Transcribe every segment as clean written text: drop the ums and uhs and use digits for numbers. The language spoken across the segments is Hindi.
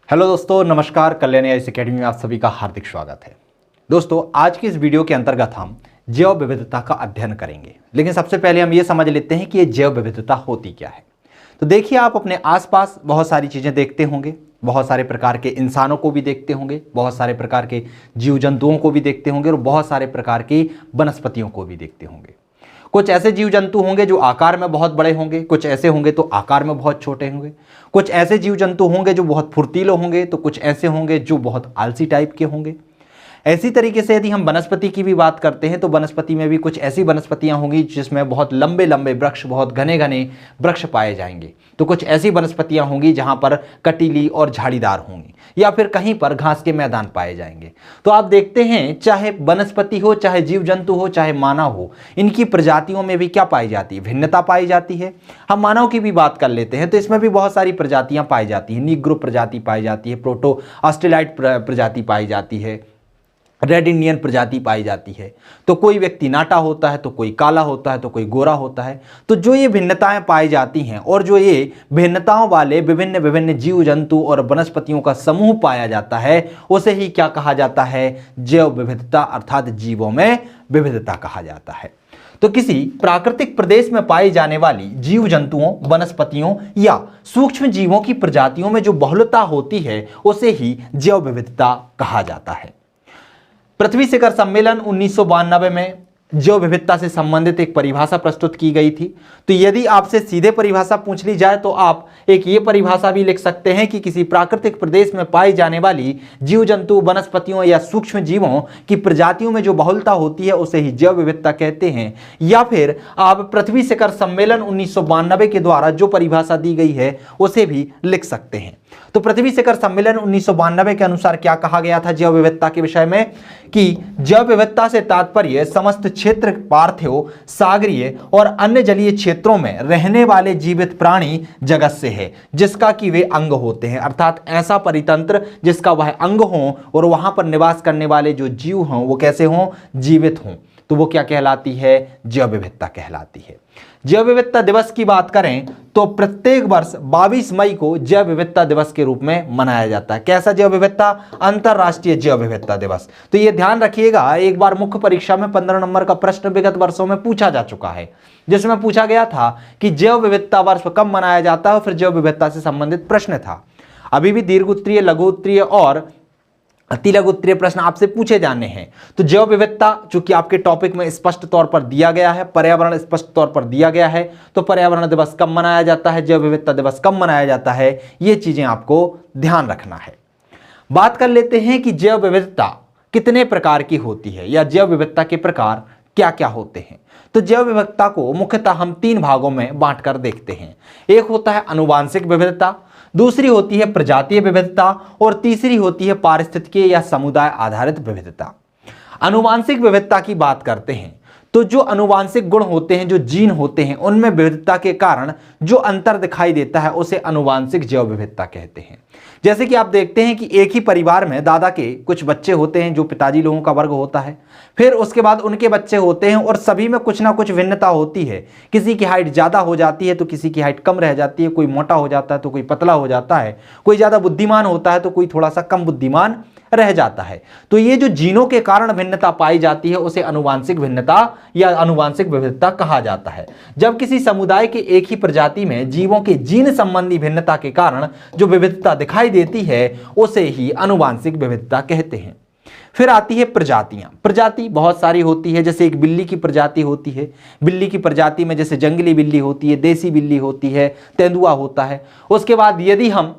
हेलो दोस्तों, नमस्कार। कल्याणी आईएएस एकेडमी में आप सभी का हार्दिक स्वागत है। दोस्तों, आज की इस वीडियो के अंतर्गत हम जैव विविधता का अध्ययन करेंगे, लेकिन सबसे पहले हम ये समझ लेते हैं कि ये जैव विविधता होती क्या है। तो देखिए, आप अपने आसपास बहुत सारी चीज़ें देखते होंगे, बहुत सारे प्रकार के इंसानों को भी देखते होंगे, बहुत सारे प्रकार के जीव जंतुओं को भी देखते होंगे और बहुत सारे प्रकार की वनस्पतियों को भी देखते होंगे। कुछ ऐसे जीव जंतु होंगे जो आकार में बहुत बड़े होंगे, कुछ ऐसे होंगे तो आकार में बहुत छोटे होंगे। कुछ ऐसे जीव जंतु होंगे जो बहुत फुर्तीले होंगे, तो कुछ ऐसे होंगे जो बहुत आलसी टाइप के होंगे। ऐसी तरीके से यदि हम वनस्पति की भी बात करते हैं तो वनस्पति में भी कुछ ऐसी वनस्पतियां होंगी जिसमें बहुत लंबे लंबे वृक्ष, बहुत घने घने वृक्ष पाए जाएंगे। तो कुछ ऐसी वनस्पतियां होंगी जहां पर कटीली और झाड़ीदार होंगी, या फिर कहीं पर घास के मैदान पाए जाएंगे। तो आप देखते हैं, चाहे वनस्पति हो, चाहे जीव जंतु हो, चाहे मानव हो, इनकी प्रजातियों में भी क्या पाई जाती है? भिन्नता पाई जाती है। हम मानव की भी बात कर लेते हैं तो इसमें भी बहुत सारी प्रजातियां पाई जाती हैं। नीग्रो प्रजाति पाई जाती है, प्रोटो ऑस्ट्रेलाइट प्रजाति पाई जाती है, रेड इंडियन प्रजाति पाई जाती है। तो कोई व्यक्ति नाटा होता है, तो कोई काला होता है, तो कोई गोरा होता है। तो जो ये भिन्नताएं पाई जाती हैं और जो ये भिन्नताओं वाले विभिन्न विभिन्न जीव जंतु और वनस्पतियों का समूह पाया जाता है, उसे ही क्या कहा जाता है? जैव विविधता, अर्थात जीवों में विविधता कहा जाता है। तो किसी प्राकृतिक प्रदेश में पाई जाने वाली जीव जंतुओं, वनस्पतियों या सूक्ष्म जीवों की प्रजातियों में जो बहुलता होती है, उसे ही जैव विविधता कहा जाता है। पृथ्वी शिखर सम्मेलन 1992 में जैव विविधता से संबंधित एक परिभाषा प्रस्तुत की गई थी। तो यदि आपसे सीधे परिभाषा पूछ ली जाए तो आप एक ये परिभाषा भी लिख सकते हैं कि किसी प्राकृतिक प्रदेश में पाई जाने वाली जीव जंतु, वनस्पतियों या सूक्ष्म जीवों की प्रजातियों में जो बहुलता होती है उसे ही जैव विविधता कहते हैं। या फिर आप पृथ्वी शिखर सम्मेलन 1992 के द्वारा जो परिभाषा दी गई है उसे भी लिख सकते हैं। तो पृथ्वी शिखर सम्मेलन 1992 के अनुसार क्या कहा गया था जैव विविधता के विषय में? कि जैव विविधता से तात्पर्य समस्त क्षेत्र, पार्थिव, सागरीय और अन्य जलीय क्षेत्रों में रहने वाले जीवित प्राणी जगत से है जिसका कि वे अंग होते हैं। अर्थात ऐसा परितंत्र जिसका वह अंग हो और वहां पर निवास करने वाले जो जीव हों वो कैसे हों? जीवित हों। तो वो क्या कहलाती है? जैव विविधता कहलाती है। जैव विविधता दिवस की बात करें तो प्रत्येक वर्ष 22 मई को जैव विविधता दिवस के रूप में मनाया जाता है। कैसा जैव विविधता? अंतरराष्ट्रीय जैव विविधता दिवस। तो ये ध्यान रखिएगा, एक बार मुख्य परीक्षा में 15 नंबर का प्रश्न विगत वर्षों में पूछा जा चुका है, जिसमें पूछा गया था कि जैव विविधता वर्ष कब मनाया जाता है, और फिर जैव विविधता से संबंधित प्रश्न था। अभी भी दीर्घ उत्तरीय, लघु उत्तरीय और अति लघु उत्तरीय प्रश्न आपसे पूछे जाने हैं। तो जैव विविधता चूंकि आपके टॉपिक में स्पष्ट तौर पर दिया गया है, पर्यावरण स्पष्ट तौर पर दिया गया है, तो पर्यावरण दिवस कब मनाया जाता है, जैव विविधता दिवस कब मनाया जाता है, ये चीजें आपको ध्यान रखना है। बात कर लेते हैं कि जैव विविधता कितने प्रकार की होती है या जैव विविधता के प्रकार क्या क्या होते हैं। तो जैव विविधता को मुख्यतः हम 3 भागों में बांटकर देखते हैं। एक होता है आनुवांशिक विविधता, दूसरी होती है प्रजातीय विविधता और तीसरी होती है पारिस्थितिकीय या समुदाय आधारित विविधता। आनुवांशिक विविधता की बात करते हैं तो जो आनुवांशिक गुण होते हैं, जो जीन होते हैं, उनमें विविधता के कारण जो अंतर दिखाई देता है उसे आनुवांशिक जैव विविधता कहते हैं। जैसे कि आप देखते हैं कि एक ही परिवार में दादा के कुछ बच्चे होते हैं जो पिताजी लोगों का वर्ग होता है, फिर उसके बाद उनके बच्चे होते हैं और सभी में कुछ ना कुछ भिन्नता होती है। किसी की हाइट ज्यादा हो जाती है तो किसी की हाइट कम रह जाती है, कोई मोटा हो जाता है तो कोई पतला हो जाता है, कोई ज्यादा बुद्धिमान होता है तो कोई थोड़ा सा कम बुद्धिमान रह जाता है। तो ये जो जीनों के कारण भिन्नता पाई जाती है उसे आनुवांशिक भिन्नता या आनुवांशिक विविधता कहा जाता है। जब किसी समुदाय के एक ही प्रजाति में जीवों के जीन संबंधी भिन्नता के कारण जो विविधता दिखाई देती है उसे ही आनुवांशिक विविधता कहते हैं। फिर आती है प्रजातियां। प्रजाति बहुत सारी होती है, जैसे एक बिल्ली की प्रजाति होती है। बिल्ली की प्रजाति में जैसे जंगली बिल्ली होती है, देसी बिल्ली होती है, तेंदुआ होता है। उसके बाद यदि हम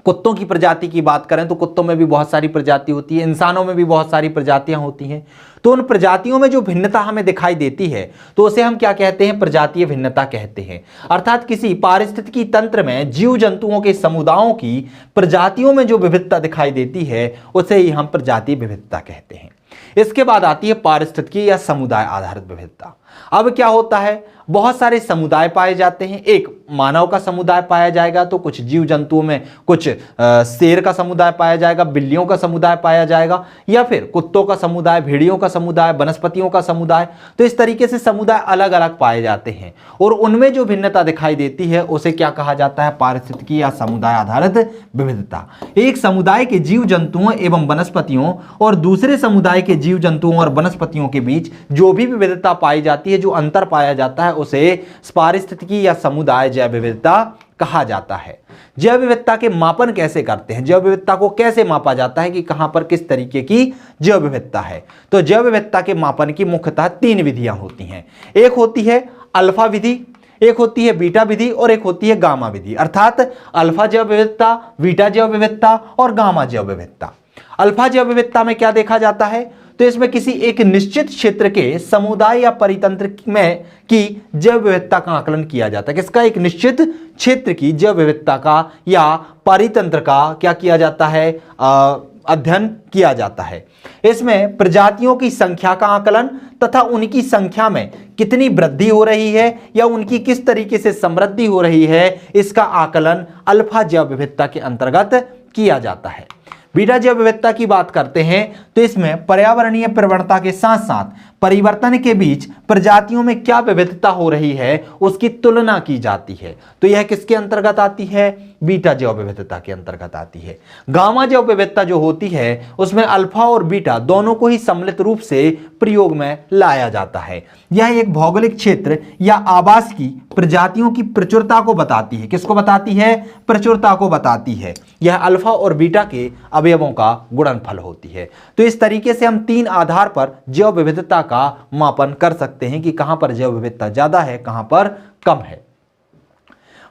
कुत्तों की प्रजाति की बात करें तो कुत्तों में भी बहुत सारी प्रजाति होती है, इंसानों में भी बहुत सारी प्रजातियां होती हैं। तो उन प्रजातियों में जो भिन्नता हमें दिखाई देती है तो उसे हम क्या कहते हैं? प्रजातीय भिन्नता कहते हैं। अर्थात किसी पारिस्थितिकी तंत्र में जीव जंतुओं के समुदायों की प्रजातियों में जो विविधता दिखाई देती है उसे ही हम प्रजातीय विविधता कहते हैं। इसके बाद आती है पारिस्थितिकी या समुदाय आधारित विविधता। अब क्या होता है? बहुत सारे समुदाय पाए जाते हैं। एक मानव का समुदाय पाया जाएगा, तो कुछ जीव जंतुओं में कुछ शेर का समुदाय पाया जाएगा, बिल्लियों का समुदाय पाया जाएगा, या फिर कुत्तों का समुदाय, भेड़ियों का समुदाय, वनस्पतियों का समुदाय। तो इस तरीके से समुदाय अलग अलग पाए जाते हैं और उनमें जो भिन्नता दिखाई देती है उसे क्या कहा जाता है? पारिस्थितिकी या समुदाय आधारित विविधता। एक समुदाय के जीव जंतुओं एवं वनस्पतियों और दूसरे समुदाय के जीव जंतुओं और वनस्पतियों के बीच जो भी विविधता पाई जाती है, जो अंतर पाया जाता है, उसे पारिस्थितिकी या समुदाय जैव विविधता कहा जाता है। जैव विविधता के मापन कैसे करते हैं? जैव विविधता को कैसे मापा जाता है कि कहां पर किस तरीके की जैव विविधता है? तो जैव विविधता के मापन की मुख्यतः 3 विधियां होती हैं। एक होती है अल्फा विधि, एक होती है बीटा विधि और एक होती है गामा विधि। अर्थात अल्फा जैव विविधता, बीटा जैव विविधता और गामा जैव विविधता। अल्फा जैव विविधता में क्या देखा जाता है? तो इसमें किसी एक निश्चित क्षेत्र के समुदाय या परितंत्र में की जैव विविधता का आकलन किया जाता है। किसका? एक निश्चित क्षेत्र की जैव विविधता का या परितंत्र का क्या किया जाता है? अध्ययन किया जाता है। इसमें प्रजातियों की संख्या का आकलन तथा उनकी संख्या में कितनी वृद्धि हो रही है या उनकी किस तरीके से समृद्धि हो रही है, इसका आकलन अल्फा जैव विविधता के अंतर्गत किया जाता है। बीटा जैव विविधता की बात करते हैं तो इसमें पर्यावरणीय प्रवणता के साथ साथ परिवर्तन के बीच प्रजातियों में क्या विविधता हो रही है उसकी तुलना की जाती है। तो यह किसके अंतर्गत आती है? बीटा जैव विविधता के अंतर्गत आती है। गामा जैव विविधता जो होती है उसमें अल्फा और बीटा दोनों को ही सम्मिलित रूप से प्रयोग में लाया जाता है। यह एक भौगोलिक क्षेत्र या आवास की प्रजातियों की प्रचुरता को बताती है। किसको बताती है? प्रचुरता को बताती है। यह अल्फा और बीटा के अवयवों का गुणनफल होती है। तो इस तरीके से हम 3 आधार पर जैव विविधता का मापन कर सकते हैं कि कहां पर जैव विविधता ज्यादा है, कहां पर कम है।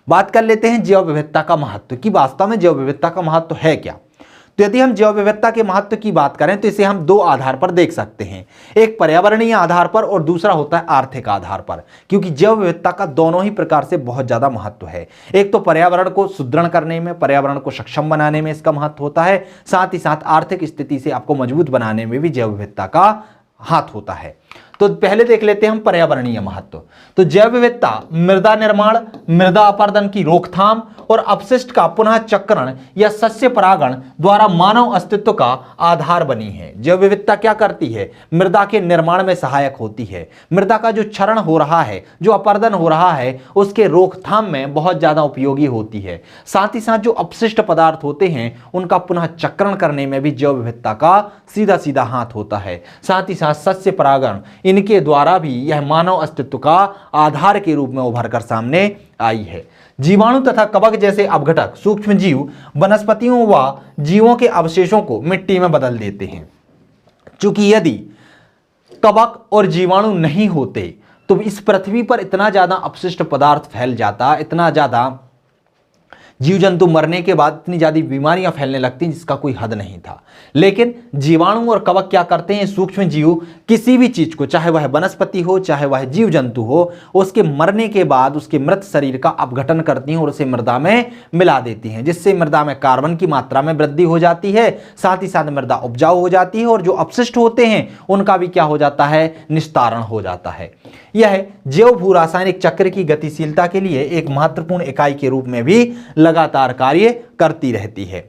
बात कर लेते हैं जैव विविधता का महत्व की। वास्तव में जैव विविधता का महत्व है क्या? तो यदि हम जैव विविधता के महत्व की बात करें तो इसे हम 2 आधार पर देख सकते हैं, एक पर्यावरणीय आधार पर और दूसरा होता है आर्थिक आधार पर। क्योंकि जैव विविधता का दोनों ही प्रकार से बहुत ज्यादा महत्व है। एक तो पर्यावरण को सुदृढ़ करने में, पर्यावरण को सक्षम बनाने में इसका महत्व होता है, साथ ही साथ आर्थिक स्थिति से आपको मजबूत बनाने में भी जैव विविधता का हाथ होता है। तो पहले देख लेते हैं हम पर्यावरणीय महत्व। तो जैव विविधता मृदा निर्माण, मृदा अपरदन की रोकथाम और अपशिष्ट का पुनः चक्रण या सस्य परागण द्वारा मानव अस्तित्व का आधार बनी है। जैव विविधता क्या करती है? मृदा के निर्माण में सहायक होती है। मृदा का जो क्षरण हो रहा है, जो अपरदन हो रहा है, उसके रोकथाम में बहुत ज्यादा उपयोगी होती है। साथ ही साथ जो अपशिष्ट पदार्थ होते हैं उनका पुनः चक्रण करने में भी जैव विविधता का सीधा सीधा हाथ होता है। साथ ही साथ सस्य परागण, इनके द्वारा भी यह मानव अस्तित्व का आधार के रूप में उभर कर सामने आई है। जीवाणु तथा कवक जैसे अपघटक सूक्ष्म जीव वनस्पतियों व जीवों के अवशेषों को मिट्टी में बदल देते हैं। क्योंकि यदि कवक और जीवाणु नहीं होते तो इस पृथ्वी पर इतना ज्यादा अपशिष्ट पदार्थ फैल जाता, इतना ज्यादा जीव जंतु मरने के बाद इतनी ज्यादा बीमारियां फैलने लगती जिसका कोई हद नहीं था। लेकिन जीवाणु और कवक क्या करते हैं? सूक्ष्म जीव किसी भी चीज को, चाहे वह वनस्पति हो चाहे वह जीव जंतु हो, उसके मरने के बाद उसके मृत शरीर का अपघटन करती हैं और उसे मृदा में मिला देती हैं, जिससे मृदा में कार्बन की मात्रा में वृद्धि हो जाती है। साथ ही साथ मृदा उपजाऊ हो जाती है और जो अपशिष्ट होते हैं उनका भी क्या हो जाता है? निस्तारण हो जाता है। यह जैव भू रासायनिक चक्र की गतिशीलता के लिए एक महत्वपूर्ण इकाई के रूप में भी लगातार कार्य करती रहती है।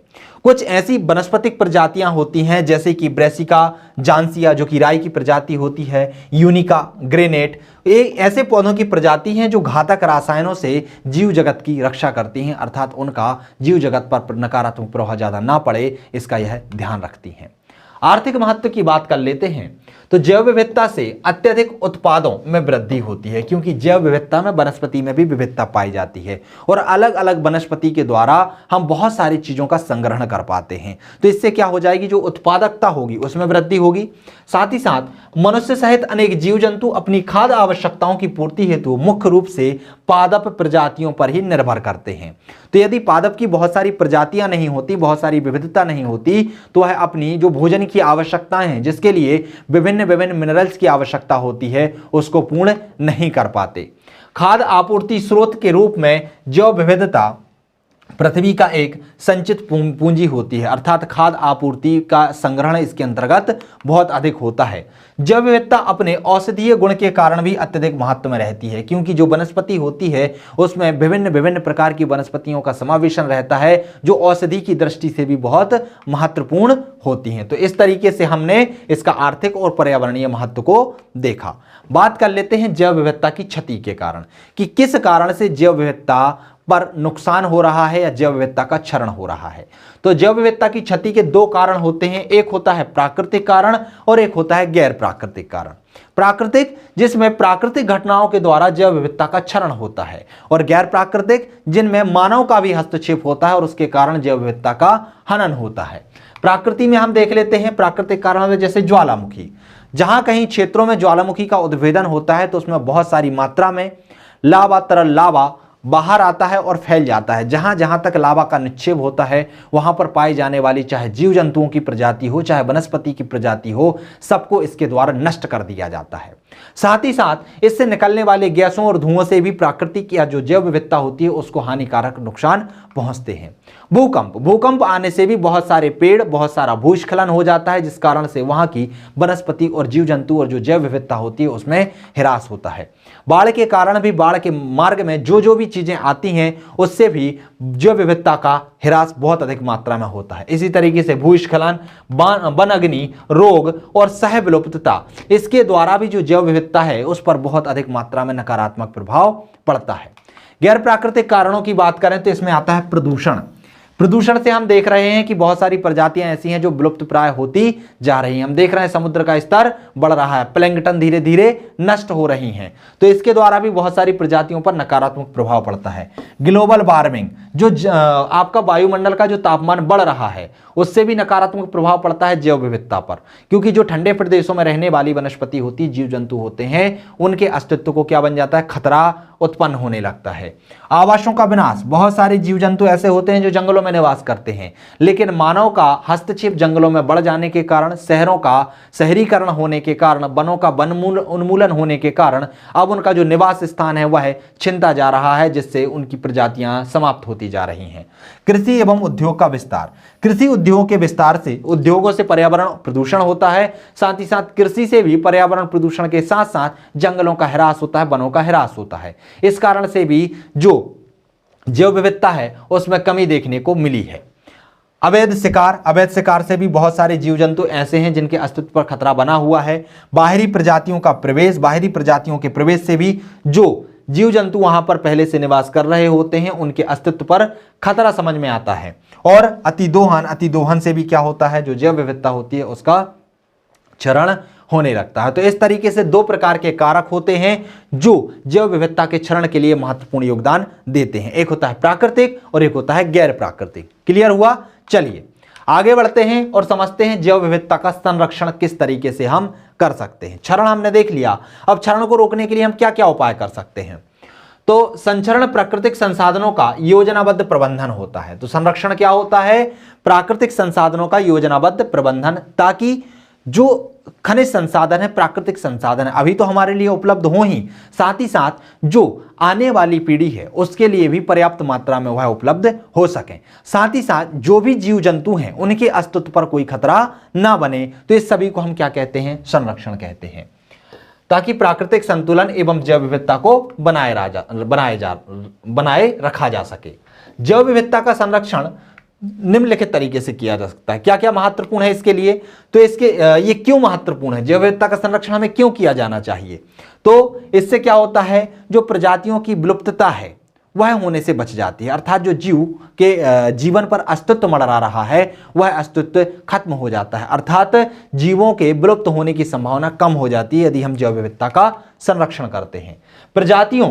कुछ ऐसी वनस्पतिक प्रजातियां होती हैं जैसे कि ब्रेसिका जानसिया जो कि राई की प्रजाति होती है, यूनिका, ग्रेनेट, ये ऐसे पौधों की प्रजाति हैं जो घातक रसायनों से जीव जगत की रक्षा करती हैं, अर्थात उनका जीव जगत पर नकारात्मक प्रभाव ज्यादा ना पड़े, इसका यह ध्यान रखती हैं। आर्थिक महत्व की बात कर लेते हैं तो जैव विविधता से अत्यधिक उत्पादों में वृद्धि होती है, क्योंकि जैव विविधता में वनस्पति में भी विविधता पाई जाती है और अलग अलग वनस्पति के द्वारा हम बहुत सारी चीजों का संग्रहण कर पाते हैं। तो इससे क्या हो जाएगी? जो उत्पादकता होगी उसमें वृद्धि होगी। साथ ही साथ मनुष्य सहित अनेक जीव जंतु अपनी खाद्य आवश्यकताओं की पूर्ति हेतु मुख्य रूप से पादप प्रजातियों पर ही निर्भर करते हैं। तो यदि पादप की बहुत सारी प्रजातियां नहीं होती, बहुत सारी विविधता नहीं होती, तो वह अपनी जो भोजन की आवश्यकताएं हैं, जिसके लिए विभिन्न मिनरल्स की आवश्यकता होती है, उसको पूर्ण नहीं कर पाते। खाद्य आपूर्ति स्रोत के रूप में जैव विविधता पृथ्वी का एक संचित पूंजी होती है, अर्थात खाद्य आपूर्ति का संग्रहण इसके अंतर्गत बहुत अधिक होता है। जैव विविधता अपने औषधीय गुण के कारण भी अत्यधिक महत्व में रहती है, क्योंकि जो वनस्पति होती है उसमें विभिन्न विभिन्न प्रकार की वनस्पतियों का समावेशन रहता है जो औषधि की दृष्टि से भी बहुत महत्वपूर्ण होती हैं। तो इस तरीके से हमने इसका आर्थिक और पर्यावरणीय महत्व को देखा। बात कर लेते हैं जैव विविधता की क्षति के कारण, कि किस कारण से जैव विविधता पर नुकसान हो रहा है या जैव विविधता का क्षरण हो रहा है। तो जैव विविधता की क्षति के दो कारण होते हैं, एक होता है प्राकृतिक कारण और एक होता है गैर प्राकृतिक कारण। प्राकृतिक, जिसमें प्राकृतिक घटनाओं के द्वारा जैव विविधता का क्षरण होता है, और गैर प्राकृतिक, जिनमें मानव का भी हस्तक्षेप होता है और उसके कारण जैव विविधता का हनन होता है। प्रकृति में हम देख लेते हैं प्राकृतिक कारण में, जैसे ज्वालामुखी। जहां कहीं क्षेत्रों में ज्वालामुखी का उद्भेदन होता है तो उसमें बहुत सारी मात्रा में लावा, तरल लावा बाहर आता है और फैल जाता है। जहां जहां तक लावा का निक्षेप होता है वहां पर पाई जाने वाली चाहे जीव जंतुओं की प्रजाति हो चाहे वनस्पति की प्रजाति हो, सबको इसके द्वारा नष्ट कर दिया जाता है। साथ ही साथ इससे निकलने वाले गैसों और धुओं से भी प्राकृतिक या जो जैव विविधता होती है उसको हानिकारक नुकसान पहुंचते हैं। भूकंप आने से भी बहुत सारे पेड़, बहुत सारा भूस्खलन हो जाता है, जिस कारण से वहां की वनस्पति और जीव जंतु और जो जैव विविधता होती है उसमें ह्रास होता है। बाढ़ के कारण भी, बाढ़ के मार्ग में जो भी चीजें आती हैं उससे भी जैव विविधता का ह्रास बहुत अधिक मात्रा में होता है। इसी तरीके से भूस्खलन, वन अग्नि, रोग और सह विलुप्तता, इसके द्वारा भी जो जैव विविधता है उस पर बहुत अधिक मात्रा में नकारात्मक प्रभाव पड़ता है। गैर प्राकृतिक कारणों की बात करें तो इसमें आता है प्रदूषण। प्रदूषण से हम देख रहे हैं कि बहुत सारी प्रजातियां ऐसी हैं जो विलुप्त प्राय होती जा रही हैं। हम देख रहे हैं समुद्र का स्तर बढ़ रहा है, प्लैंकटन धीरे धीरे नष्ट हो रही हैं, तो इसके द्वारा भी बहुत सारी प्रजातियों पर नकारात्मक प्रभाव पड़ता है। ग्लोबल वार्मिंग, जो आपका वायुमंडल का जो तापमान बढ़ रहा है उससे भी नकारात्मक प्रभाव पड़ता है जैव विविधता पर, क्योंकि जो ठंडे प्रदेशों में रहने वाली वनस्पति होती, जीव जंतु होते हैं, उनके अस्तित्व को क्या बन जाता है, खतरा उत्पन्न होने लगता है। आवासों का विनाश, बहुत सारे जीव जंतु ऐसे होते हैं जो जंगलों में निवास करते हैं, लेकिन मानव का हस्तक्षेप जंगलों में बढ़ जाने के कारण, शहरों का शहरीकरण होने के कारण, वनों का उन्मूलन होने के कारण अब उनका जो निवास स्थान है वह छिनता जा रहा है, जिससे उनकी प्रजातियां समाप्त होती जा रही हैं। कृषि एवं उद्योग का विस्तार, कृषि उद्योगों के विस्तार से उद्योगों से पर्यावरण प्रदूषण होता है, साथ ही साथ कृषि से भी पर्यावरण प्रदूषण के साथ साथ जंगलों का ह्रास होता है, वनों का ह्रास होता है। इस कारण से भी जो जैव विविधता है उसमें कमी देखने को मिली है। अवैध शिकार से भी बहुत सारे जीव जंतु ऐसे हैं जिनके अस्तित्व पर खतरा बना हुआ है। बाहरी प्रजातियों के प्रवेश से भी जो जीव जंतु वहां पर पहले से निवास कर रहे होते हैं उनके अस्तित्व पर खतरा समझ में आता है। और अतिदोहन से भी क्या होता है, जो जैव विविधता होती है उसका क्षरण होने लगता है। तो इस तरीके से दो प्रकार के कारक होते हैं जो जैव विविधता के क्षरण के लिए महत्वपूर्ण योगदान देते हैं, एक होता है प्राकृतिक और एक होता है गैर प्राकृतिक। क्लियर हुआ? चलिए आगे बढ़ते हैं और समझते हैं जैव विविधता का संरक्षण किस तरीके से हम कर सकते हैं। क्षरण हमने देख लिया, अब क्षरण को रोकने के लिए हम क्या क्या उपाय कर सकते हैं। तो संचरण प्राकृतिक संसाधनों का योजनाबद्ध प्रबंधन होता है। तो संरक्षण क्या होता है, प्राकृतिक संसाधनों का योजनाबद्ध प्रबंधन, ताकि जो खनिज संसाधन है, प्राकृतिक संसाधन है, अभी तो हमारे लिए उपलब्ध हो ही, साथ ही साथ जो आने वाली पीढ़ी है उसके लिए भी पर्याप्त मात्रा में वह उपलब्ध हो सके। साथ ही साथ जो भी जीव जंतु हैं उनके अस्तित्व पर कोई खतरा ना बने। तो इस सभी को हम क्या कहते हैं, संरक्षण कहते हैं, ताकि प्राकृतिक संतुलन एवं जैव विविधता को बनाए रखा जा सके। जैव विविधता का संरक्षण निम्नलिखित तरीके से किया जा सकता है। क्या क्या महत्वपूर्ण है इसके लिए, तो ये क्यों महत्वपूर्ण है, जैव विविधता का संरक्षण हमें क्यों किया जाना चाहिए। तो इससे क्या होता है, जो प्रजातियों की विलुप्तता है वह होने से बच जाती है, अर्थात जो जीव के जीवन पर अस्तित्व मंडरा रहा है वह अस्तित्व खत्म हो जाता है, अर्थात जीवों के विलुप्त होने की संभावना कम हो जाती है यदि हम जैव विविधता का संरक्षण करते हैं। प्रजातियों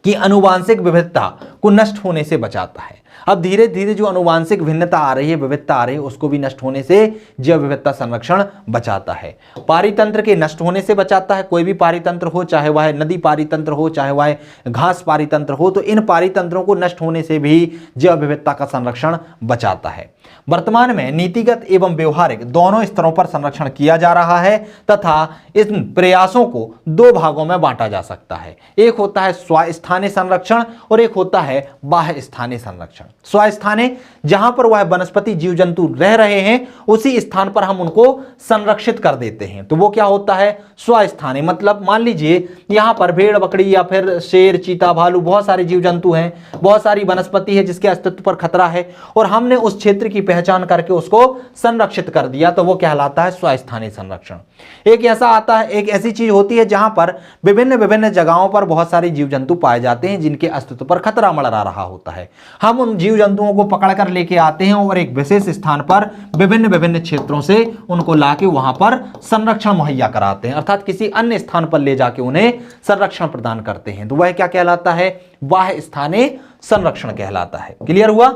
की आनुवांशिक विविधता को नष्ट होने से बचाता है, अब धीरे धीरे जो आनुवांशिक भिन्नता आ रही है, विविधता आ रही है, उसको भी नष्ट होने से जैव विविधता संरक्षण बचाता है। पारितंत्र के नष्ट होने से बचाता है। कोई भी पारितंत्र हो, चाहे वह नदी पारितंत्र हो, चाहे वह घास पारितंत्र हो, तो इन पारितंत्रों को नष्ट होने से भी जैव विविधता का संरक्षण बचाता है। वर्तमान में नीतिगत एवं व्यवहारिक दोनों स्तरों पर संरक्षण किया जा रहा है तथा इन प्रयासों को दो भागों में बांटा जा सकता है। एक होता है स्वस्थानीय संरक्षण और एक होता है बाह्य स्थानीय संरक्षण। स्वस्थानीय, जहां पर वह वनस्पति जीव जंतु रह रहे हैं उसी स्थान पर हम उनको संरक्षित कर देते हैं, तो वो क्या होता है स्वस्थानीय। मतलब मान लीजिए यहां पर भेड़ बकरी या फिर शेर चीता भालू बहुत सारे जीव जंतु हैं, बहुत सारी वनस्पति है जिसके अस्तित्व पर खतरा है और हमने उस क्षेत्र की पहचान करके उसको संरक्षित कर दिया, तो वो कहलाता है स्वस्थानीय संरक्षण। एक ऐसा आता है, एक ऐसी चीज होती है जहां पर विभिन्न विभिन्न जगहों पर बहुत सारे जीव जंतु पाए जाते हैं जिनके अस्तित्व पर खतरा मंडरा रहा होता है। हम उन जीव जंतुओं को पकड़कर लेके आते हैं और एक विशेष स्थान पर विभिन्न विभिन्न क्षेत्रों से उनको लाके वहां पर संरक्षण मुहैया कराते हैं, अर्थात किसी अन्य स्थान पर ले जाके उन्हें संरक्षण प्रदान करते हैं, तो वह क्या कहलाता है बाह्य स्थानीय संरक्षण कहलाता है। क्लियर हुआ?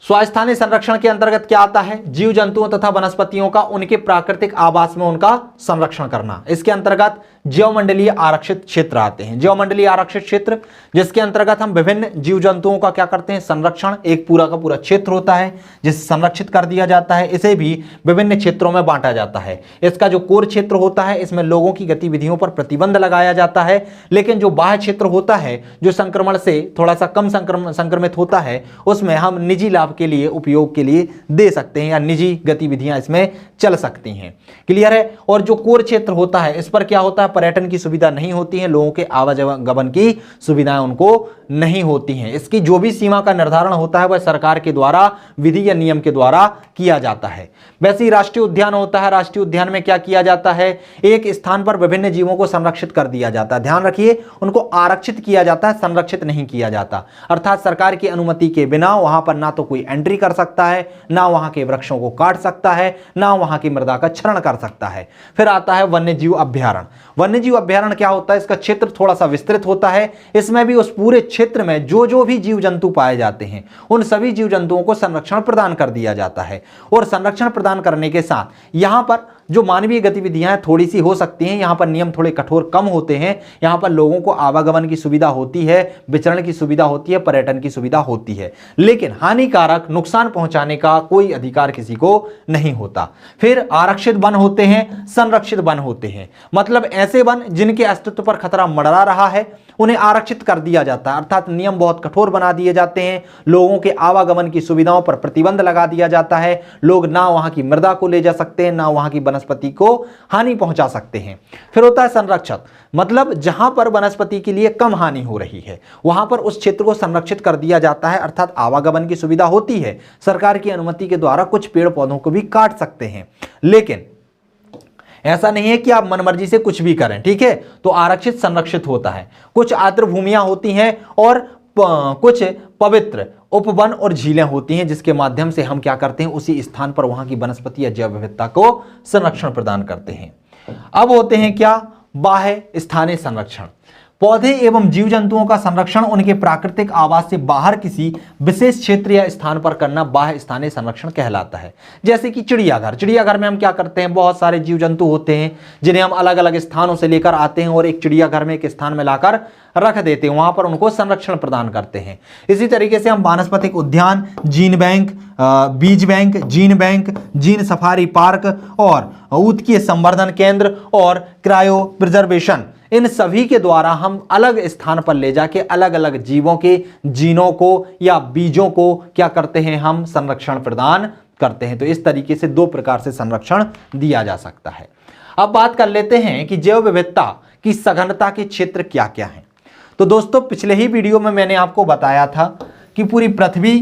स्वस्थानीय संरक्षण के अंतर्गत क्या आता है? जीव जंतुओं तथा वनस्पतियों का उनके प्राकृतिक आवास में उनका संरक्षण करना। इसके अंतर्गत जैवमंडलीय आरक्षित क्षेत्र आते हैं। जैवमंडलीय आरक्षित क्षेत्र जिसके अंतर्गत हम विभिन्न जीव जंतुओं का क्या करते हैं संरक्षण, एक पूरा का पूरा क्षेत्र होता है जिसे संरक्षित कर दिया जाता है। इसे भी विभिन्न क्षेत्रों में बांटा जाता है। इसका जो कोर क्षेत्र होता है इसमें लोगों की गतिविधियों पर प्रतिबंध लगाया जाता है, लेकिन जो बाह्य क्षेत्र होता है जो संक्रमण से थोड़ा सा कम संक्रमित होता है उसमें हम निजी लाभ के लिए उपयोग के लिए दे सकते हैं या निजी गतिविधियां इसमें चल सकती हैं। क्लियर है? और जो कोर क्षेत्र होता है इस पर क्या होता है पर्यटन की सुविधा नहीं होती है, लोगों के आवागमन की सुविधाएं उनको नहीं होती हैं। इसकी जो भी सीमा का निर्धारण होता है वह सरकार के द्वारा विधि या नियम के द्वारा किया जाता है। वैसे ही राष्ट्रीय उद्यान होता है। राष्ट्रीय उद्यान में क्या किया जाता है, एक स्थान पर विभिन्न जीवों को संरक्षित कर दिया जाता है। ध्यान रखिए, उनको आरक्षित किया जाता है, संरक्षित नहीं किया जाता। अर्थात सरकार की अनुमति के बिना वहां पर ना तो कोई एंट्री कर सकता है, ना वहां के वृक्षों को काट सकता है, ना वहां की मृदा का क्षरण कर सकता है। फिर आता है वन्यजीव अभ्यारण्य। वन्यजीव अभ्यारण्य क्या होता है? इसका क्षेत्र थोड़ा सा विस्तृत होता है। इसमें भी उस पूरे क्षेत्र में जो भी जीव जंतु पाए जाते हैं उन सभी जीव जंतुओं को संरक्षण प्रदान कर दिया जाता है। और संरक्षण प्रदान करने के साथ यहां पर जो मानवीय गतिविधियां थोड़ी सी हो सकती हैं, यहां पर नियम थोड़े कठोर कम होते हैं। यहां पर लोगों को आवागमन की सुविधा होती है, विचरण की सुविधा होती है, पर्यटन की सुविधा होती है, लेकिन हानिकारक नुकसान पहुंचाने का कोई अधिकार किसी को नहीं होता। फिर आरक्षित वन होते हैं, संरक्षित वन होते हैं। मतलब ऐसे वन जिनके अस्तित्व पर खतरा मंडरा रहा है उन्हें आरक्षित कर दिया जाता है, अर्थात नियम बहुत कठोर बना दिए जाते हैं। लोगों के आवागमन की सुविधाओं पर प्रतिबंध लगा दिया जाता है। लोग ना वहां की मृदा को ले जा सकते हैं, ना वहां की वनस्पति को हानि पहुंचा सकते हैं। फिर होता है संरक्षक, मतलब जहां पर वनस्पति के लिए कम हानि हो रही है वहां पर उस क्षेत्र को संरक्षित कर दिया जाता है, अर्थात आवागमन की सुविधा होती है। सरकार की अनुमति के द्वारा कुछ पेड़ पौधों को भी काट सकते हैं, लेकिन ऐसा नहीं है कि आप मनमर्जी से कुछ भी करें। ठीक है, तो आरक्षित संरक्षित होता है। कुछ आर्द्र भूमियां होती हैं और कुछ पवित्र उपवन और झीलें होती हैं जिसके माध्यम से हम क्या करते हैं उसी स्थान पर वहां की वनस्पति या जैव विविधता को संरक्षण प्रदान करते हैं। अब होते हैं क्या बाह्य स्थानीय संरक्षण। पौधे एवं जीव जंतुओं का संरक्षण उनके प्राकृतिक आवास से बाहर किसी विशेष क्षेत्र या स्थान पर करना बाह्य स्थानीय संरक्षण कहलाता है। जैसे कि चिड़ियाघर। चिड़ियाघर में हम क्या करते हैं, बहुत सारे जीव जंतु होते हैं जिन्हें हम अलग अलग स्थानों से लेकर आते हैं और एक चिड़ियाघर में एक स्थान में लाकर रख देते हैं, वहां पर उनको संरक्षण प्रदान करते हैं। इसी तरीके से हम वानस्पतिक उद्यान, जीन बैंक, बीज bank, gene bank, gene safari park और उत्कीय संवर्धन केंद्र और क्रायो प्रिजर्वेशन, इन सभी के द्वारा हम अलग स्थान पर ले जाके अलग अलग जीवों के जीनों को या बीजों को क्या करते हैं, हम संरक्षण प्रदान करते हैं। तो इस तरीके से दो प्रकार से संरक्षण दिया जा सकता है। अब बात कर लेते हैं कि जैव विविधता की सघनता के क्षेत्र क्या क्या हैं। तो दोस्तों पिछले ही वीडियो में मैंने आपको बताया था कि पूरी पृथ्वी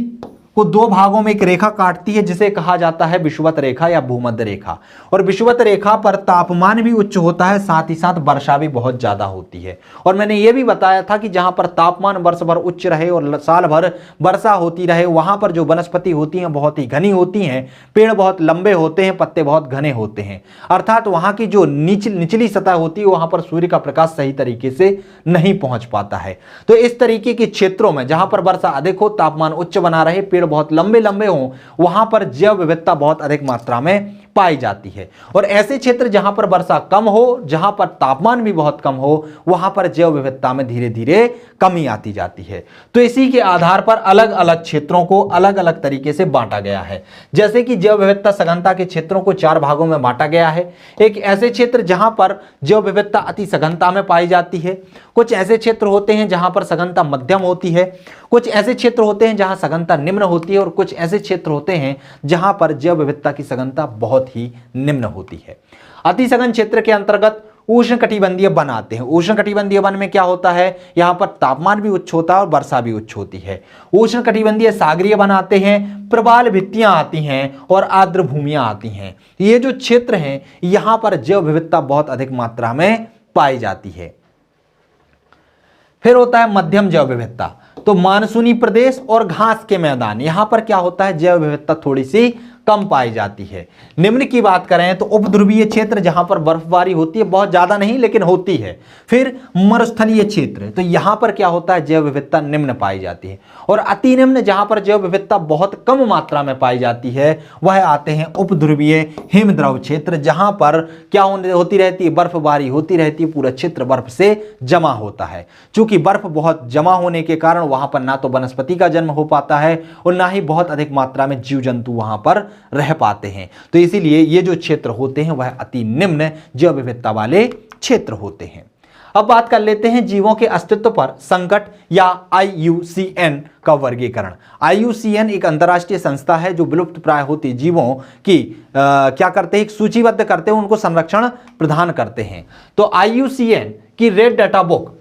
को दो भागों में एक रेखा काटती है जिसे कहा जाता है विषुवत रेखा या भूमध्य रेखा। और विषुवत रेखा पर तापमान भी उच्च होता है, साथ ही साथ वर्षा भी बहुत ज्यादा होती है। और मैंने यह भी बताया था कि जहां पर तापमान वर्ष भर उच्च रहे और साल भर वर्षा होती रहे, वहां पर जो वनस्पति होती हैं बहुत ही घनी होती हैं, पेड़ बहुत लंबे होते हैं, पत्ते बहुत घने होते हैं। अर्थात वहां की जो निचली सतह होती है वहां पर सूर्य का प्रकाश सही तरीके से नहीं पहुंच पाता है। तो इस तरीके के क्षेत्रों में जहां पर वर्षा अधिक हो, तापमान उच्च बना रहे, पेड़ बहुत लंबे लंबे हों, वहां पर जैव विविधता बहुत अधिक मात्रा में पाई जाती है। और ऐसे क्षेत्र जहां पर वर्षा कम हो, जहां पर तापमान भी बहुत कम हो, वहां पर जैव विविधता में धीरे धीरे कमी आती जाती है। तो इसी के आधार पर अलग अलग क्षेत्रों को अलग अलग तरीके से बांटा गया है। जैसे कि जैव विविधता सघनता के क्षेत्रों को 4 भागों में बांटा गया है। एक ऐसे क्षेत्र जहां पर जैव विविधता अति सघनता में पाई जाती है, कुछ ऐसे क्षेत्र होते हैं जहां पर सघनता मध्यम होती है, कुछ ऐसे क्षेत्र होते हैं जहां सघनता निम्न होती है, और कुछ ऐसे क्षेत्र होते हैं जहां पर जैव विविधता की सघनता बहुत ही निम्न होती है। अति सघन क्षेत्र के अंतर्गत उष्णकटिबंधीय वन आते हैं। उष्णकटिबंधीय वन में क्या होता है, यहां पर तापमान भी उच्च होता है और वर्षा भी उच्च होती है। उष्णकटिबंधीय सागरीय वन आते हैं, प्रवाल भित्तियां आती हैं और आर्द्र भूमियां आती हैं। ये जो क्षेत्र हैं यहां पर जैव विविधता बहुत अधिक मात्रा में पाई जाती है। फिर होता है मध्यम जैव विविधता। तो मानसूनी प्रदेश और घास के मैदान, यहां पर क्या होता है, जैव विविधता थोड़ी सी कम पाई जाती है। निम्न की बात करें तो उपध्रुवीय क्षेत्र जहां पर बर्फबारी होती है, बहुत ज्यादा नहीं लेकिन होती है। फिर मरुस्थलीय क्षेत्र, तो यहां पर क्या होता है, जैव विविधता निम्न पाई जाती है। और अति निम्न जहां पर जैव विविधता बहुत कम मात्रा में पाई जाती है वह आते हैं उपध्रुवीय हिमद्रव क्षेत्र, जहां पर क्या होती रहती है, बर्फबारी होती रहती है, पूरा क्षेत्र बर्फ से जमा होता है। चूंकि बर्फ बहुत जमा होने के कारण वहां पर ना तो वनस्पति का जन्म हो पाता है और ना ही बहुत अधिक मात्रा में जीव जंतु वहां पर रह पाते हैं। तो इसीलिए ये जो क्षेत्र होते हैं वह अति निम्न जैव विविधता वाले क्षेत्र होते हैं। अब बात कर लेते हैं जीवों के अस्तित्व पर संकट या IUCN का वर्गीकरण। IUCN एक अंतर्राष्ट्रीय संस्था है जो विलुप्त प्राय होती जीवों की क्या करते हैं, सूचीबद्ध करते हैं, उनको संरक्षण प्रदान करते हैं। तो IUCN की रेड डाटा बुक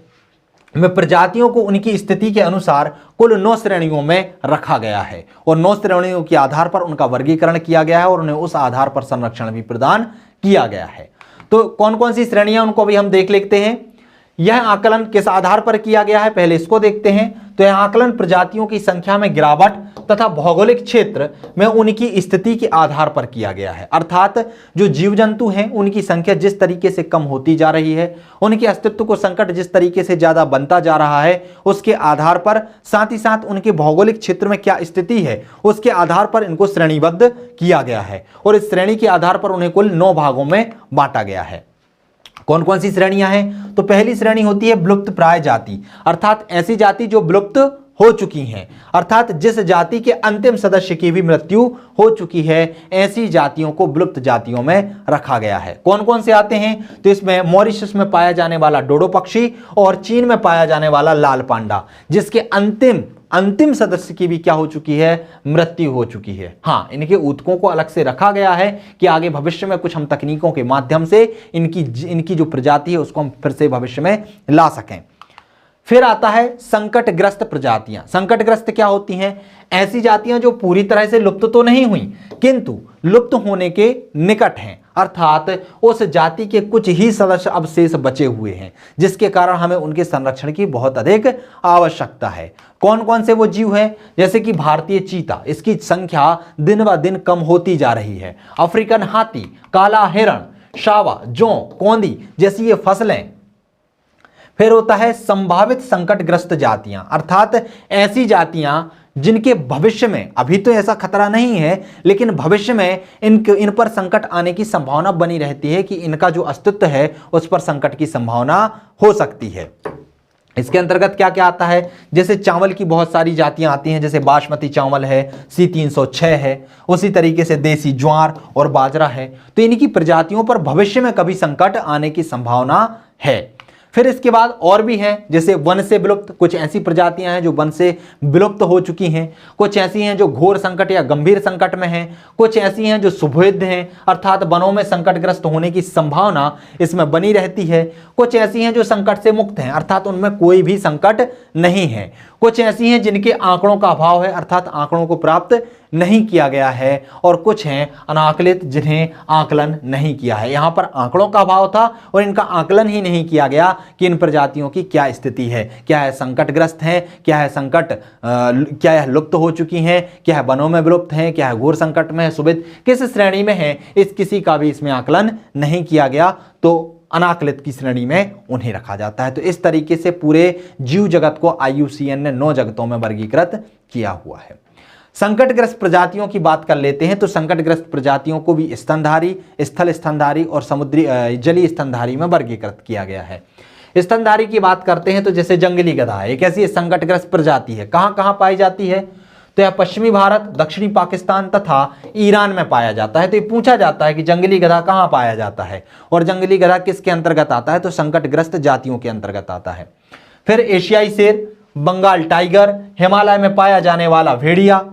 में प्रजातियों को उनकी स्थिति के अनुसार कुल 9 श्रेणियों में रखा गया है और 9 श्रेणियों के आधार पर उनका वर्गीकरण किया गया है और उन्हें उस आधार पर संरक्षण भी प्रदान किया गया है। तो कौन कौन सी श्रेणियां उनको भी हम देख लेते हैं। यह आकलन किस आधार पर किया गया है, पहले इसको देखते हैं। तो यह आकलन प्रजातियों की संख्या में गिरावट तथा भौगोलिक क्षेत्र में उनकी स्थिति के आधार पर किया गया है। अर्थात जो जीव जंतु हैं उनकी संख्या जिस तरीके से कम होती जा रही है, उनके अस्तित्व को संकट जिस तरीके से ज्यादा बनता जा रहा है, उसके आधार पर साथ ही साथ उनके भौगोलिक क्षेत्र में क्या स्थिति है उसके आधार पर इनको श्रेणीबद्ध किया गया है। और इस श्रेणी के आधार पर उन्हें कुल 9 भागों में बांटा गया है। कौन कौन सी श्रेणियां हैं, तो पहली श्रेणी होती है विलुप्त प्राय जाति, अर्थात ऐसी जाति जो विलुप्त हो चुकी हैं, अर्थात जिस जाति के अंतिम सदस्य की भी मृत्यु हो चुकी है, ऐसी जातियों को विलुप्त जातियों में रखा गया है। कौन कौन से आते हैं, तो इसमें मॉरिशस में पाया जाने वाला डोडो पक्षी और चीन में पाया जाने वाला लाल पांडा, जिसके अंतिम सदस्य की भी क्या हो चुकी है, मृत्यु हो चुकी है। हाँ, इनके ऊतकों को अलग से रखा गया है कि आगे भविष्य में कुछ हम तकनीकों के माध्यम से इनकी जो प्रजाति है उसको हम फिर से भविष्य में ला सकें। फिर आता है संकटग्रस्त प्रजातियां। संकटग्रस्त क्या होती हैं, ऐसी जातियां जो पूरी तरह से लुप्त तो नहीं हुई किंतु लुप्त होने के निकट हैं, अर्थात उस जाति के कुछ ही सदस्य अवशेष बचे हुए हैं जिसके कारण हमें उनके संरक्षण की बहुत अधिक आवश्यकता है। कौन कौन से वो जीव हैं, जैसे कि भारतीय चीता, इसकी संख्या दिन ब दिन कम होती जा रही है। अफ्रीकन हाथी, काला हिरण, शावा, जौ, कौंदी जैसी ये फसलें। फिर होता है संभावित संकटग्रस्त जातियां, अर्थात ऐसी जातियां जिनके भविष्य में, अभी तो ऐसा खतरा नहीं है लेकिन भविष्य में इन पर संकट आने की संभावना बनी रहती है कि इनका जो अस्तित्व है उस पर संकट की संभावना हो सकती है। इसके अंतर्गत क्या क्या आता है, जैसे चावल की बहुत सारी जातियां आती हैं, जैसे बासमती चावल है, C306 है, उसी तरीके से देसी ज्वार और बाजरा है। तो इनकी प्रजातियों पर भविष्य में कभी संकट आने की संभावना है। फिर इसके बाद और भी हैं, जैसे वन से विलुप्त, कुछ ऐसी प्रजातियां हैं जो वन से विलुप्त हो चुकी हैं, कुछ ऐसी हैं जो घोर संकट या गंभीर संकट में हैं, कुछ ऐसी हैं जो शुभेद्य हैं अर्थात वनों में संकटग्रस्त होने की संभावना इसमें बनी रहती है, कुछ ऐसी हैं जो संकट से मुक्त हैं अर्थात उनमें कोई भी संकट नहीं है, कुछ ऐसी हैं जिनके आंकड़ों का अभाव है अर्थात आंकड़ों को प्राप्त नहीं किया गया है, और कुछ हैं अनाकलित जिन्हें आकलन नहीं किया है। यहां पर आंकड़ों का अभाव था और इनका आकलन ही नहीं किया गया कि इन प्रजातियों की क्या स्थिति है, क्या है संकटग्रस्त है, क्या है क्या है लुप्त हो चुकी हैं, क्या है वनों में विलुप्त हैं, क्या है घोर संकट में है, सुविध किस श्रेणी में है, इस किसी का भी इसमें आकलन नहीं किया गया, तो अनाकलित की श्रेणी में उन्हें रखा जाता है। तो इस तरीके से पूरे जीव जगत को IUCN ने 9 जगतों में वर्गीकृत किया हुआ है। संकटग्रस्त प्रजातियों की बात कर लेते हैं, तो संकटग्रस्त प्रजातियों को भी स्तनधारी, स्थल स्तनधारी और समुद्री जलीय स्तनधारी में वर्गीकृत किया गया है। स्तनधारी की बात करते हैं तो जैसे जंगली गधा एक ऐसी संकटग्रस्त प्रजाति है, कहां कहां पाई जाती है, तो यह पश्चिमी भारत, दक्षिणी पाकिस्तान तथा ईरान में पाया जाता है। तो ये पूछा जाता है कि जंगली गधा कहां पाया जाता है और जंगली गधा किसके अंतर्गत आता है, तो संकटग्रस्त जातियों के अंतर्गत आता है। फिर एशियाई शेर, बंगाल टाइगर, हिमालय में पाया जाने वाला भेड़िया,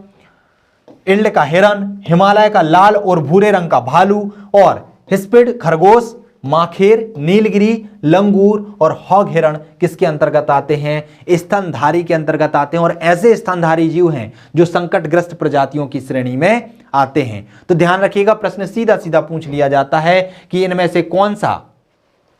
इंड का हिरन, हिमालय का लाल और भूरे रंग का भालू और हिस्पिड खरगोश, माखेर, नीलगिरी, लंगूर और हॉग हिरण किसके अंतर्गत आते हैं, स्तनधारी के अंतर्गत आते हैं। और ऐसे स्तनधारी जीव हैं जो संकटग्रस्त प्रजातियों की श्रेणी में आते हैं। तो ध्यान रखिएगा, प्रश्न सीधा सीधा पूछ लिया जाता है कि इनमें से कौन सा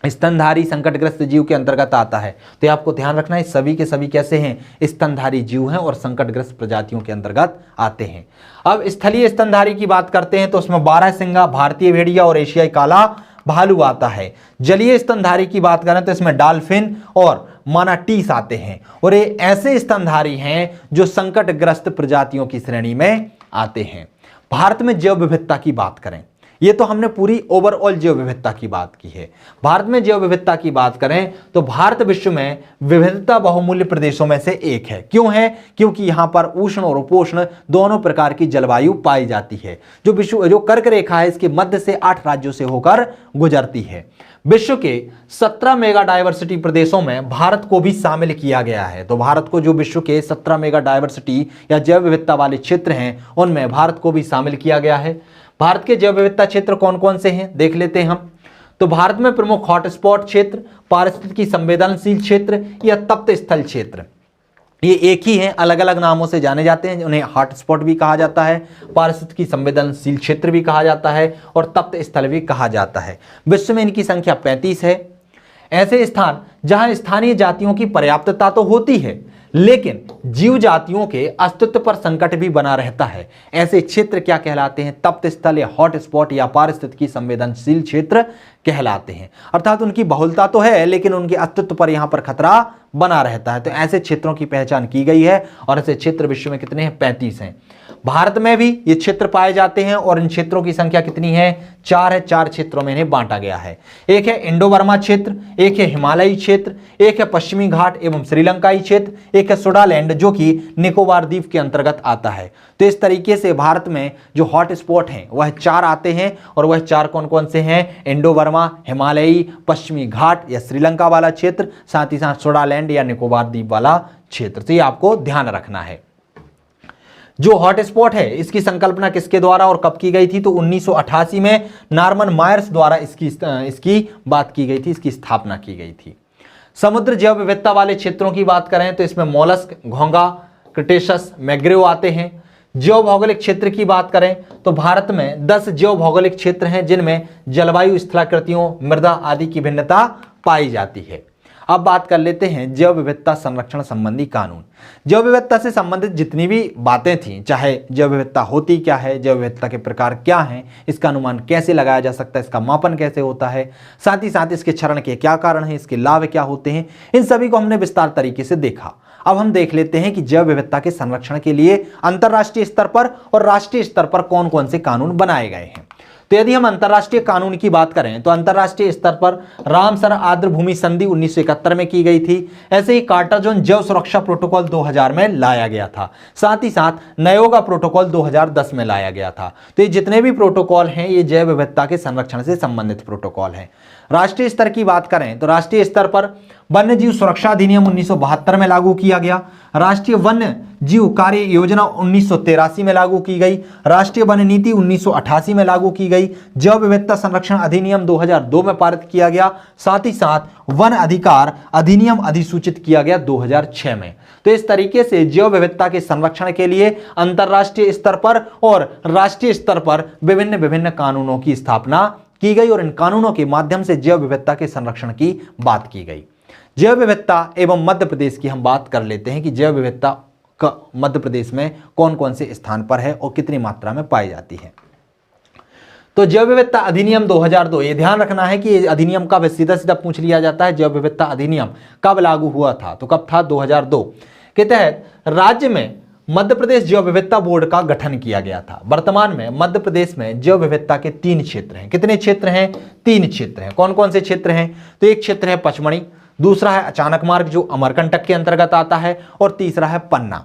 स्तनधारी संकटग्रस्त जीव के अंतर्गत आता है, तो आपको ध्यान रखना है सभी के सभी कैसे हैं, स्तनधारी जीव हैं और संकटग्रस्त प्रजातियों के अंतर्गत आते हैं। अब स्थलीय स्तनधारी की बात करते हैं तो उसमें 12 सिंगा, भारतीय भेड़िया और एशियाई काला भालू आता है। जलीय स्तनधारी की बात करें तो इसमें डॉल्फिन और मानाटीस आते हैं, और ये ऐसे स्तनधारी हैं जो संकटग्रस्त प्रजातियों की श्रेणी में आते हैं। भारत में जैव विविधता की बात करें, ये तो हमने पूरी ओवरऑल जैव विविधता की बात की है। भारत में जैव विविधता की बात करें तो भारत विश्व में विविधता बहुमूल्य प्रदेशों में से एक है। क्यों है, क्योंकि यहां पर उष्ण और उपोष्ण दोनों प्रकार की जलवायु पाई जाती है। जो कर्क रेखा है इसके मध्य से 8 राज्यों से होकर गुजरती है। विश्व के 17 मेगा डायवर्सिटी प्रदेशों में भारत को भी शामिल किया गया है। तो भारत को जो विश्व के 17 मेगा डायवर्सिटी या जैव विविधता वाले क्षेत्र हैं उनमें भारत को भी शामिल किया गया है। भारत के जैव विविधता क्षेत्र कौन कौन से हैं देख लेते हैं हम। तो भारत में प्रमुख हॉटस्पॉट क्षेत्र, पारिस्थितिकी संवेदनशील क्षेत्र या तप्त स्थल क्षेत्र, ये एक ही हैं, अलग अलग नामों से जाने जाते हैं। उन्हें हॉटस्पॉट भी कहा जाता है, पारिस्थितिकी संवेदनशील क्षेत्र भी कहा जाता है और तप्त स्थल भी कहा जाता है। विश्व में इनकी संख्या 35 है। ऐसे स्थान जहां स्थानीय जातियों की पर्याप्तता तो होती है लेकिन जीव जातियों के अस्तित्व पर संकट भी बना रहता है, ऐसे क्षेत्र क्या कहलाते हैं, तप्त स्थल या हॉटस्पॉट या पारिस्थितिकी संवेदनशील क्षेत्र कहलाते हैं। अर्थात उनकी बहुलता तो है लेकिन उनके अस्तित्व पर यहां पर खतरा बना रहता है। तो ऐसे क्षेत्रों की पहचान की गई है और ऐसे क्षेत्र विश्व में कितने हैं, 35 हैं। भारत में भी ये क्षेत्र पाए जाते हैं और इन क्षेत्रों की संख्या कितनी है, 4 है। 4 क्षेत्रों में इन्हें बांटा गया है। एक है इंडो बर्मा क्षेत्र, एक है हिमालयी क्षेत्र, एक है पश्चिमी घाट एवं श्रीलंकाई क्षेत्र, एक है सुडालैंड जो कि निकोबार द्वीप के अंतर्गत आता है। तो इस तरीके से भारत में जो हॉट स्पॉट हैं वह 4 आते हैं और वह 4 कौन कौन से हैं, इंडो बर्मा, हिमालयी, पश्चिमी घाट या श्रीलंका वाला क्षेत्र, साथ ही साथ सुडालैंड या निकोबार द्वीप वाला क्षेत्र। तो ये आपको ध्यान रखना है। जो हॉटस्पॉट है इसकी संकल्पना किसके द्वारा और कब की गई थी, तो 1988 में नॉर्मन मायर्स द्वारा इसकी बात की गई थी, इसकी स्थापना की गई थी। समुद्र जैव विविधता वाले क्षेत्रों की बात करें तो इसमें मोलस्क, घोंगा, क्रिटेशस, मैग्रेव आते हैं। जैव भौगोलिक क्षेत्र की बात करें तो भारत में 10 जैव भौगोलिक क्षेत्र हैं जिनमें जलवायु, स्थलाकृतियों, मृदा आदि की भिन्नता पाई जाती है। अब बात कर लेते हैं जैव विविधता संरक्षण संबंधी कानून। जैव विविधता से संबंधित जितनी भी बातें थीं, चाहे जैव विविधता होती क्या है, जैव विविधता के प्रकार क्या हैं, इसका अनुमान कैसे लगाया जा सकता है, इसका मापन कैसे होता है, साथ ही साथ इसके क्षरण के क्या कारण हैं, इसके लाभ क्या होते हैं, इन सभी को हमने विस्तार तरीके से देखा। अब हम देख लेते हैं कि जैव विविधता के संरक्षण के लिए अंतर्राष्ट्रीय स्तर पर और राष्ट्रीय स्तर पर कौन कौन से कानून बनाए गए हैं। तो यदि हम अंतर्राष्ट्रीय कानून की बात करें तो अंतर्राष्ट्रीय स्तर पर रामसर आर्द्र भूमि संधि 1971 में की गई थी। ऐसे ही कार्टाजोन जैव सुरक्षा प्रोटोकॉल 2000 में लाया गया था। साथ ही साथ नयोगा प्रोटोकॉल 2010 में लाया गया था। तो ये जितने भी प्रोटोकॉल हैं ये जैव विविधता के संरक्षण से संबंधित प्रोटोकॉल हैं। राष्ट्रीय स्तर की बात करें तो राष्ट्रीय स्तर पर वन्य जीव सुरक्षा अधिनियम 1972 में लागू किया गया। राष्ट्रीय वन्य जीव कार्य योजना 1983 में लागू की गई। राष्ट्रीय वन नीति 1988 में लागू की गई। जैव विविधता संरक्षण अधिनियम 2002 में पारित किया गया। साथ ही साथ वन अधिकार अधिनियम अधिसूचित किया गया 2006 में। तो इस तरीके से जैव विविधता के संरक्षण के लिए अंतर्राष्ट्रीय स्तर पर और राष्ट्रीय स्तर पर विभिन्न विभिन्न कानूनों की स्थापना की गई और इन कानूनों के माध्यम से जैव विविधता के संरक्षण की बात की गई। जैव विविधता एवं मध्य प्रदेश की हम बात कर लेते हैं कि जैव विविधता का मध्य प्रदेश में कौन कौन से स्थान पर है और कितनी मात्रा में पाई जाती है। तो जैव विविधता अधिनियम 2002, ये ध्यान रखना है कि ये अधिनियम कब सीधा सीधा पूछ लिया जाता है। जैव विविधता अधिनियम कब लागू हुआ था, तो कब था 2002 के तहत राज्य में मध्य प्रदेश जैव विविधता बोर्ड का गठन किया गया था। वर्तमान में मध्य प्रदेश में जैव विविधता के 3 क्षेत्र हैं। कितने क्षेत्र हैं? 3 क्षेत्र हैं। कौन कौन से क्षेत्र हैं? तो एक क्षेत्र है पचमढ़ी, दूसरा है अचानक मार्ग जो अमरकंटक के अंतर्गत आता है और तीसरा है पन्ना।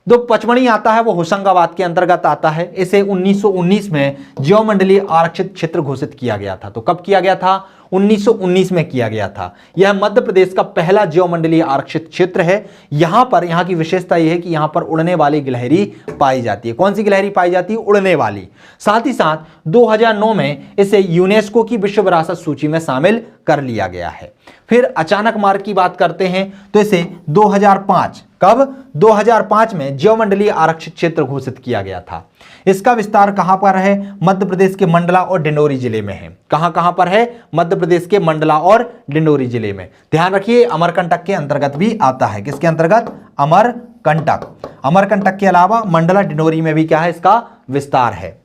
जो पचमढ़ी आता है वो होशंगाबाद के अंतर्गत आता है। इसे 1919 में जैव मंडलीय आरक्षित क्षेत्र घोषित किया गया था। तो कब किया गया था? 1919 में किया गया था। यह मध्य प्रदेश का पहला जैव मंडलीय आरक्षित क्षेत्र है। यहां पर यहाँ की विशेषता यह है कि यहां पर उड़ने वाली गिलहरी पाई जाती है। कौन सी गिलहरी पाई जाती है? उड़ने वाली। साथ ही साथ 2009 में इसे यूनेस्को की विश्व विरासत सूची में शामिल कर लिया गया है। फिर अचानक मार्ग की बात करते हैं तो इसे 2005, कब? 2005 में जैव मंडलीय आरक्षित क्षेत्र घोषित किया गया था। इसका विस्तार कहां पर है? मध्य प्रदेश के मंडला और डिंडोरी जिले में है। कहां पर है? मध्य प्रदेश के मंडला और डिंडोरी जिले में। ध्यान रखिए अमरकंटक के अंतर्गत भी आता है। किसके अंतर्गत? अमरकंटक। अमरकंटक के अलावा मंडला डिंडोरी में भी क्या है? इसका विस्तार है।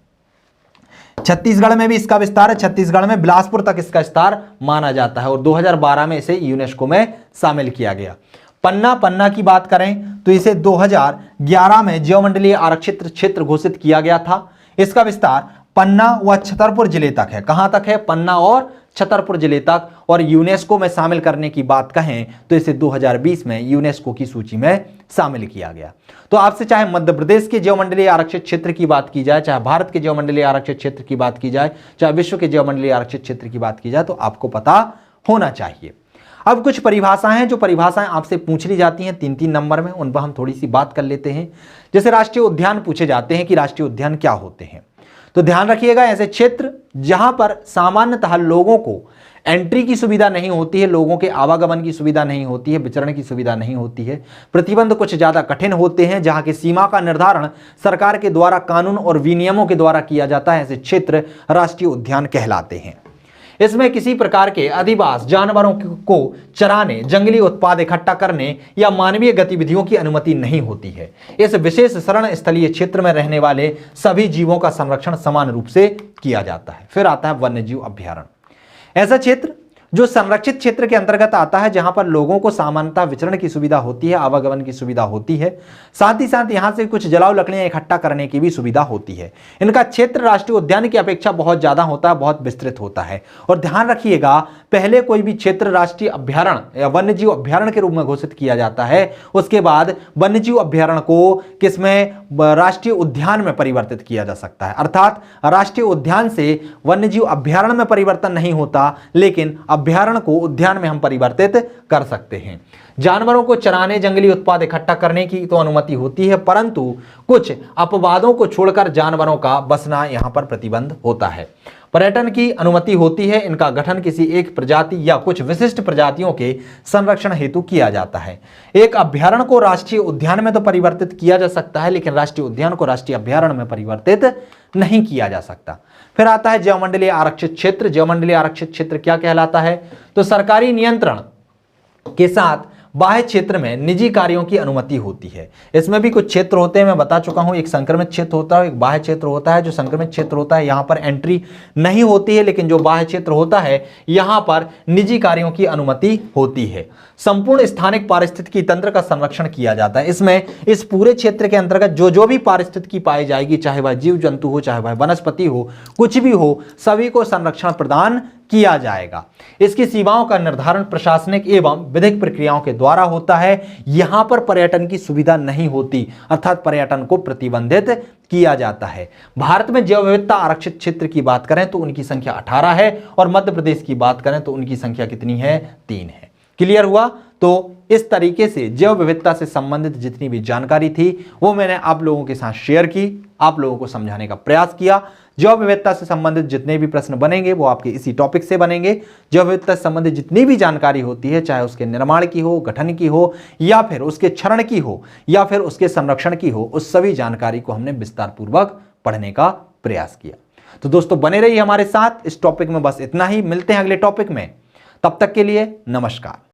छत्तीसगढ़ में भी इसका विस्तार है। छत्तीसगढ़ में बिलासपुर तक इसका विस्तार माना जाता है और 2012 में इसे यूनेस्को में शामिल किया गया। पन्ना की बात करें तो इसे 2011 में जैव मंडलीय आरक्षित क्षेत्र घोषित किया गया था। इसका विस्तार पन्ना व छतरपुर जिले तक है। कहां तक है? पन्ना और छतरपुर जिले तक। और यूनेस्को में शामिल करने की बात कहें तो इसे 2020 में यूनेस्को की सूची में शामिल किया गया। तो आपसे चाहे मध्य प्रदेश के जैव मंडलीय आरक्षित क्षेत्र की बात की जाए, चाहे भारत के जैव मंडलीय आरक्षित क्षेत्र की बात की जाए, चाहे विश्व के जैव मंडलीय आरक्षित क्षेत्र की बात की जाए, तो आपको पता होना चाहिए। अब कुछ परिभाषाएं हैं जो परिभाषाएं आपसे पूछ ली जाती हैं 3-3 नंबर में, उन पर हम थोड़ी सी बात कर लेते हैं। जैसे राष्ट्रीय उद्यान पूछे जाते हैं कि राष्ट्रीय उद्यान क्या होते हैं, तो ध्यान रखिएगा ऐसे क्षेत्र जहां पर सामान्यतः लोगों को एंट्री की सुविधा नहीं होती है, लोगों के आवागमन की सुविधा नहीं होती है, विचरण की सुविधा नहीं होती है, प्रतिबंध कुछ ज्यादा कठिन होते हैं, जहां की सीमा का निर्धारण सरकार के द्वारा कानून और विनियमों के द्वारा किया जाता है, ऐसे क्षेत्र राष्ट्रीय उद्यान कहलाते हैं। इसमें किसी प्रकार के अधिवास जानवरों को चराने, जंगली उत्पाद इकट्ठा करने या मानवीय गतिविधियों की अनुमति नहीं होती है। इस विशेष शरण स्थलीय क्षेत्र में रहने वाले सभी जीवों का संरक्षण समान रूप से किया जाता है। फिर आता है वन्य जीव अभ्यारण्य। ऐसा क्षेत्र जो संरक्षित क्षेत्र के अंतर्गत आता है जहां पर लोगों को सामान्यतः विचरण की सुविधा होती है, आवागमन की सुविधा होती है, साथ ही साथ यहां से कुछ जलाऊ लकड़ियां इकट्ठा करने की भी सुविधा होती है। इनका क्षेत्र राष्ट्रीय उद्यान की अपेक्षा बहुत ज्यादा होता है, बहुत विस्तृत होता है। और ध्यान रखिएगा पहले कोई भी क्षेत्र राष्ट्रीय अभ्यारण्य या वन्य जीव अभ्यारण्य के रूप में घोषित किया जाता है, उसके बाद वन्य जीव अभ्यारण्य को किसमें? राष्ट्रीय उद्यान में परिवर्तित किया जा सकता है। अर्थात राष्ट्रीय उद्यान से वन्य जीव अभ्यारण्य में परिवर्तन नहीं होता, लेकिन अभ्यारण्य को उद्यान में हम परिवर्तित कर सकते हैं। जानवरों को चराने, जंगली उत्पाद इकट्ठा करने की तो अनुमति होती है, परंतु कुछ अपवादों को छोड़कर जानवरों का बसना यहां पर प्रतिबंध होता है। पर्यटन की अनुमति होती है। इनका गठन किसी एक प्रजाति या कुछ विशिष्ट प्रजातियों के संरक्षण हेतु किया जाता है। एक अभ्यारण्य को राष्ट्रीय उद्यान में तो परिवर्तित किया जा सकता है, लेकिन राष्ट्रीय उद्यान को राष्ट्रीय अभ्यारण्य में परिवर्तित नहीं किया जा सकता। फिर आता है जैव मंडलीय आरक्षित क्षेत्र। जैव मंडलीय आरक्षित क्षेत्र क्या कहलाता है? तो सरकारी नियंत्रण के साथ बाह्य क्षेत्र में निजी कार्यों की अनुमति होती है। इसमें भी कुछ क्षेत्र होते हैं, मैं बता चुका हूं, एक संक्रमित क्षेत्र होता है, एक बाह्य क्षेत्र होता है। जो संक्रमित क्षेत्र होता है यहां पर एंट्री नहीं होती है, लेकिन जो बाह्य क्षेत्र होता है यहां पर निजी कार्यों की अनुमति होती है। संपूर्ण स्थानिक पारिस्थितिकी तंत्र का संरक्षण किया जाता है। इसमें इस पूरे क्षेत्र के अंतर्गत जो भी पारिस्थितिकी पाई जाएगी, चाहे वह जीव जंतु हो, चाहे वह वनस्पति हो, कुछ भी हो, सभी को संरक्षण प्रदान किया जाएगा। इसकी सीमाओं का निर्धारण प्रशासनिक एवं विधिक प्रक्रियाओं के द्वारा होता है। यहां पर पर्यटन की सुविधा नहीं होती, अर्थात पर्यटन को प्रतिबंधित किया जाता है। भारत में जैव विविधता आरक्षित क्षेत्र की बात करें तो उनकी संख्या 18 है, और मध्य प्रदेश की बात करें तो उनकी संख्या कितनी है? 3 है। क्लियर हुआ? तो इस तरीके से जैव विविधता से संबंधित जितनी भी जानकारी थी वो मैंने आप लोगों के साथ शेयर की, आप लोगों को समझाने का प्रयास किया। जैव विविधता से संबंधित जितने भी प्रश्न बनेंगे वो आपके इसी टॉपिक से बनेंगे। जैव विविधता से संबंधित जितनी भी जानकारी होती है, चाहे उसके निर्माण की हो, गठन की हो, या फिर उसके क्षरण की हो, या फिर उसके संरक्षण की हो, उस सभी जानकारी को हमने विस्तार पूर्वक पढ़ने का प्रयास किया। तो दोस्तों बने रहिए हमारे साथ। इस टॉपिक में बस इतना ही, मिलते हैं अगले टॉपिक में। तब तक के लिए नमस्कार।